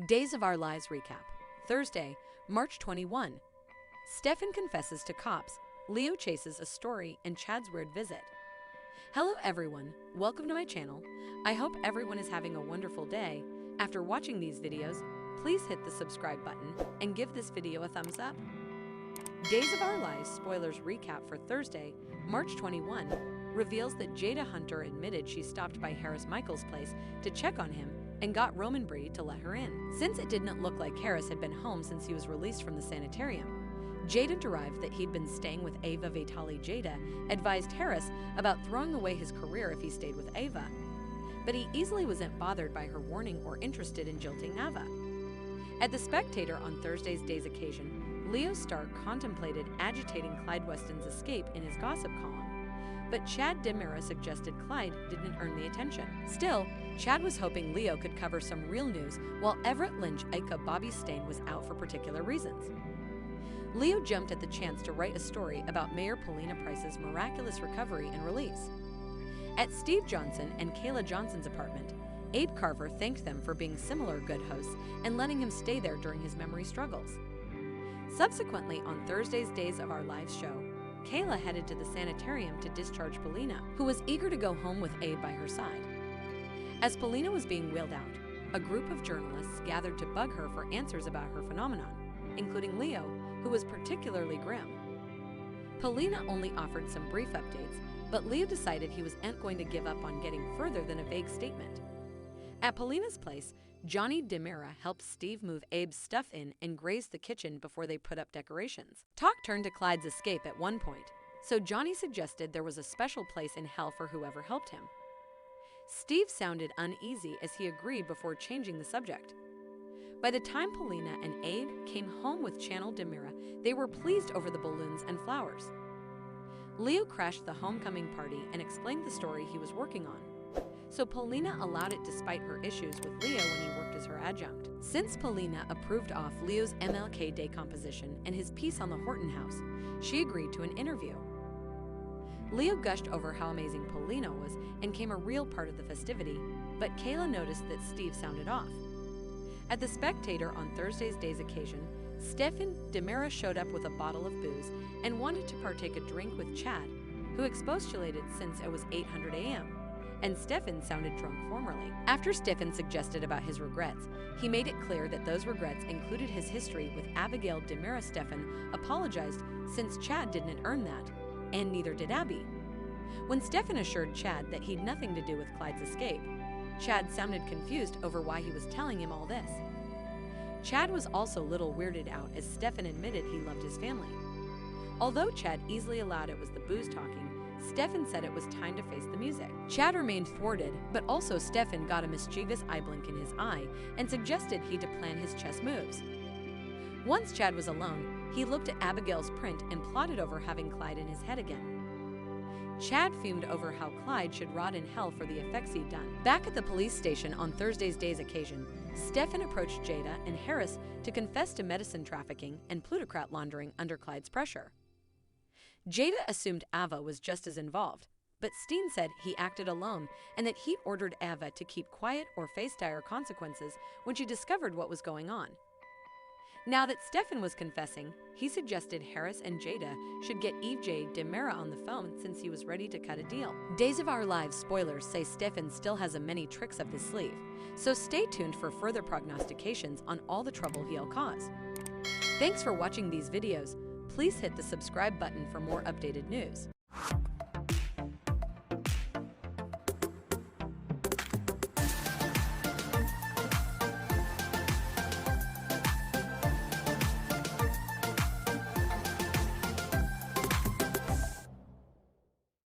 Days of Our Lives recap. Thursday, March 21. Stefan confesses to cops, Leo chases a story, and Chad's weird visit. Hello everyone, welcome to my channel. I hope everyone is having a wonderful day. After watching these videos, please hit the subscribe button and give this video a thumbs up. Days of Our Lives spoilers recap for Thursday, March 21, reveals that Jada Hunter admitted she stopped by Harris Michaels' place to check on him and got Roman Bree to let her in. Since it didn't look like Harris had been home since he was released from the sanitarium, Jada derived that he'd been staying with Ava Vitali. Jada advised Harris about throwing away his career if he stayed with Ava, but he easily wasn't bothered by her warning or interested in jilting Ava. At The Spectator on Thursday's Day's occasion, Leo Stark contemplated agitating Clyde Weston's escape in his gossip column, but Chad DiMera suggested Clyde didn't earn the attention. Still, Chad was hoping Leo could cover some real news while Everett Lynch aka Bobby Stain was out for particular reasons. Leo jumped at the chance to write a story about Mayor Paulina Price's miraculous recovery and release. At Steve Johnson and Kayla Johnson's apartment, Abe Carver thanked them for being similar good hosts and letting him stay there during his memory struggles. Subsequently, on Thursday's Days of Our Lives show, Kayla headed to the sanitarium to discharge Paulina, who was eager to go home with Abe by her side. As Paulina was being wheeled out, a group of journalists gathered to bug her for answers about her phenomenon, including Leo, who was particularly grim. Paulina only offered some brief updates, but Leo decided he wasn't going to give up on getting further than a vague statement. At Paulina's place, Johnny DiMera helped Steve move Abe's stuff in and graze the kitchen before they put up decorations. Talk turned to Clyde's escape at one point, so Johnny suggested there was a special place in hell for whoever helped him. Steve sounded uneasy as he agreed before changing the subject. By the time Paulina and Abe came home with Channel DiMera, they were pleased over the balloons and flowers. Leo crashed the homecoming party and explained the story he was working on, so Paulina allowed it despite her issues with Leo when he worked as her adjunct. Since Paulina approved off Leo's MLK Day composition and his piece on the Horton house, she agreed to an interview. Leo gushed over how amazing Paulina was and became a real part of the festivity, but Kayla noticed that Steve sounded off. At The Spectator on Thursday's Day's occasion, Stefan DiMera showed up with a bottle of booze and wanted to partake a drink with Chad, who expostulated since it was 8:00 a.m. and Stefan sounded drunk formerly. After Stefan suggested about his regrets, he made it clear that those regrets included his history with Abigail DiMera. Stefan apologized since Chad didn't earn that, and neither did Abby. When Stefan assured Chad that he'd nothing to do with Clyde's escape, Chad sounded confused over why he was telling him all this. Chad was also a little weirded out as Stefan admitted he loved his family. Although Chad easily allowed it was the booze talking, Stefan said it was time to face the music. Chad remained thwarted, but also Stefan got a mischievous eye blink in his eye and suggested he to plan his chess moves. Once Chad was alone, he looked at Abigail's print and plotted over having Clyde in his head again. Chad fumed over how Clyde should rot in hell for the effects he'd done. Back at the police station on Thursday's Day's occasion, Stefan approached Jada and Harris to confess to medicine trafficking and plutocrat laundering under Clyde's pressure. Jada assumed Ava was just as involved, but Steen said he acted alone and that he ordered Ava to keep quiet or face dire consequences when she discovered what was going on. Now that Stefan was confessing, he suggested Harris and Jada should get Eve DiMera on the phone since he was ready to cut a deal. Days of Our Lives spoilers say Stefan still has many tricks up his sleeve, so stay tuned for further prognostications on all the trouble he'll cause. Thanks for watching these videos. Please hit the subscribe button for more updated news.